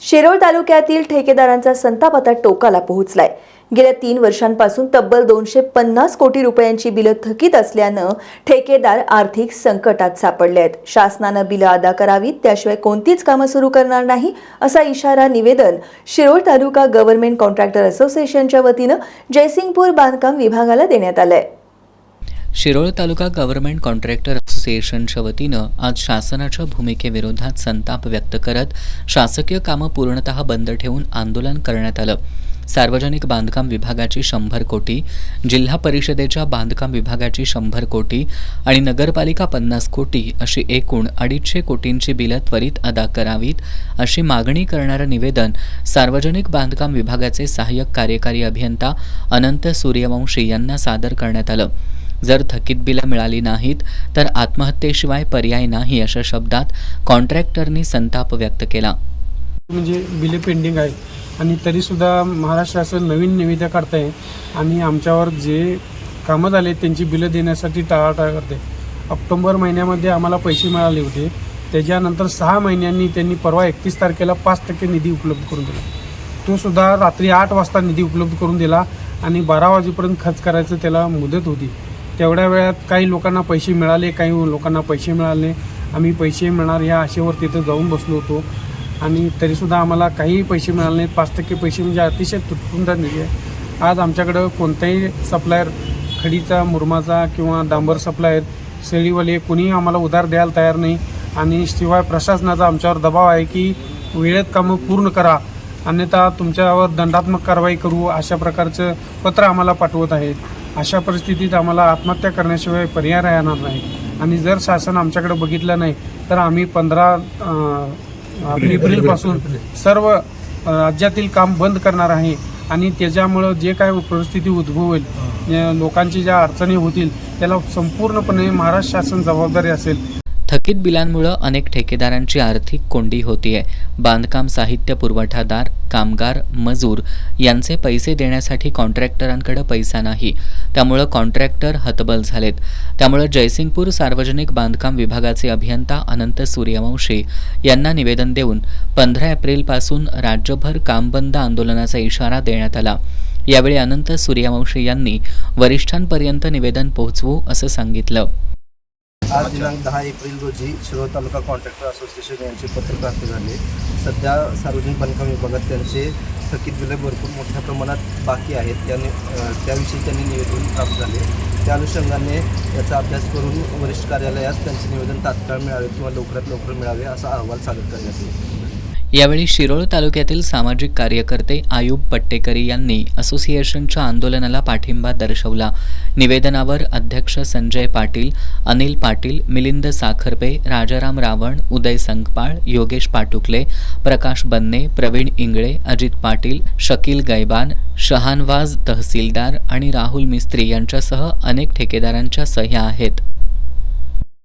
शिरोळ तालुक्यातील ठेकेदारांचा संताप आता टोकाला पोहोचलाय। गेल्या 3 वर्षांपासून तब्बल 250 कोटी रुपयांची बिलं थकीत असल्यानं ठेकेदार आर्थिक संकटात सापडले आहेत। शासनानं बिलं अदा करावीत, त्याशिवाय कोणतीच कामं सुरू करणार नाही असा इशारा निवेदन शिरोळ तालुका गव्हर्नमेंट कॉन्ट्रॅक्टर असोसिएशनच्या वतीनं जयसिंगपूर बांधकाम विभागाला देण्यात आलंय। शिरोळ तालुका गव्हर्नमेंट कॉन्ट्रॅक्टर असोसिएशनच्या वतीनं आज शासनाच्या भूमिकेविरोधात संताप व्यक्त करत शासकीय कामं पूर्णतः बंद ठेवून आंदोलन करण्यात आलं। सार्वजनिक बांधकाम विभागाची 100 कोटी, जिल्हा परिषदेच्या बांधकाम विभागाची 100 कोटी आणि नगरपालिका 50 कोटी अशी एकूण 250 कोटींची बिलं त्वरित अदा करावीत अशी मागणी करणारं निवेदन सार्वजनिक बांधकाम विभागाचे सहाय्यक कार्यकारी अभियंता अनंत सूर्यवंशी यांना सादर करण्यात आलं। जर थकीत बिलं मिळाली नाहीत तर आत्महत्येशिवाय पर्याय नाही अशा शब्दात कॉन्ट्रॅक्टरनी संताप व्यक्त केला। म्हणजे बिले पेंडिंग आहे आणि तरीसुद्धा महाराष्ट्र शासन नवीन निविदा काढताय आणि आमच्यावर जे कामं झाले त्यांची बिलं देण्यासाठी टाळाटाळ करते। ऑक्टोबर महिन्यामध्ये आम्हाला पैसे मिळाले होते, त्याच्यानंतर 6 महिन्यांनी त्यांनी परवा 31 तारखेला 5% निधी उपलब्ध करून दिला। तो सुद्धा रात्री 8 वाजता निधी उपलब्ध करून दिला आणि 12 वाजेपर्यंत खर्च करायचं त्याला मुदत होती। तेवढ्या वेळात काही लोकांना पैसे मिळाले, काही लोकांना पैसे मिळाले। आम्ही पैसे मिळणार या आशेवर तिथं जाऊन बसलो होतो आणि तरीसुद्धा आम्हाला काही पैसे मिळाले नाहीत। 5% पैसे म्हणजे अतिशय तुटपुंजा निधी आहे। आज आमच्याकडं कोणताही सप्लायर, खडीचा, मुरमाचा किंवा डांबर सप्लायर, शेळीवाले कोणीही आम्हाला उधार द्यायला तयार नाही आणि शिवाय प्रशासनाचा आमच्यावर दबाव आहे की वेळेत कामं पूर्ण करा, अन्यथा तुमच्यावर दंडात्मक कारवाई करू अशा प्रकारचं पत्र आम्हाला पाठवत आहेत। अशा परिस्थितीत आम्हाला आत्महत्या करण्याशिवाय पर्याय राहणार नाही आणि जर शासन आमच्याकडे बघितलं नाही तर आम्ही 15 एप्रिलपासून सर्व राज्यातील काम बंद करणार आहे आणि त्याच्यामुळं जे काय परिस्थिती उद्भवेल, लोकांची ज्या अडचणी होतील त्याला संपूर्णपणे महाराष्ट्र शासन जबाबदारी असेल। थकीत बिलांमुळे अनेक ठेकेदारांची आर्थिक कोंडी होतीये। बांधकाम साहित्य पुरवठादार, कामगार, मजूर यांचे पैसे देण्यासाठी कॉन्ट्रॅक्टरांकडे पैसा नाही, त्यामुळे कॉन्ट्रॅक्टर हतबल झालेत। त्यामुळे जयसिंगपूर सार्वजनिक बांधकाम विभागाचे अभियंता अनंत सूर्यवंशी यांना निवेदन देऊन 15 एप्रिलपासून राज्यभर काम बंद आंदोलनाचा इशारा देण्यात आला। यावेळी अनंत सूर्यवंशी यांनी वरिष्ठांपर्यंत निवेदन पोहोचवू असं सांगितलं। आज दिनांक 10 एप्रिल रोजी शिरोळ तालुका कॉन्ट्रॅक्टर असोसिएशन यांचे पत्र प्राप्त झाले। सध्या सार्वजनिक बांधकाम विभागात त्यांचे थकीत बिले भरपूर मोठ्या प्रमाणात बाकी आहेत, त्याविषयी त्यांनी निवेदन प्राप्त झाले। त्या अनुषंगाने याचा अभ्यास करून वरिष्ठ कार्यालयास त्यांचे निवेदन तात्काळ मिळावे किंवा लवकरात लवकर मिळावे असा अहवाल सादर करण्यात येईल। यावेळी शिरोळ तालुक्यातील सामाजिक कार्यकर्ते आयुब पट्टेकरी यांनी असोसिएशनच्या आंदोलनाला पाठिंबा दर्शवला। निवेदनावर अध्यक्ष संजय पाटील, अनिल पाटील, मिलिंद साखरपे, राजाराम रावण, उदय संकपाळ, योगेश पाटुकले, प्रकाश बन्ने, प्रवीण इंगळे, अजित पाटील, शकील गैबान, शहानवाज तहसीलदार आणि राहुल मिस्त्री यांच्यासह अनेक ठेकेदारांच्या सह्या आहेत।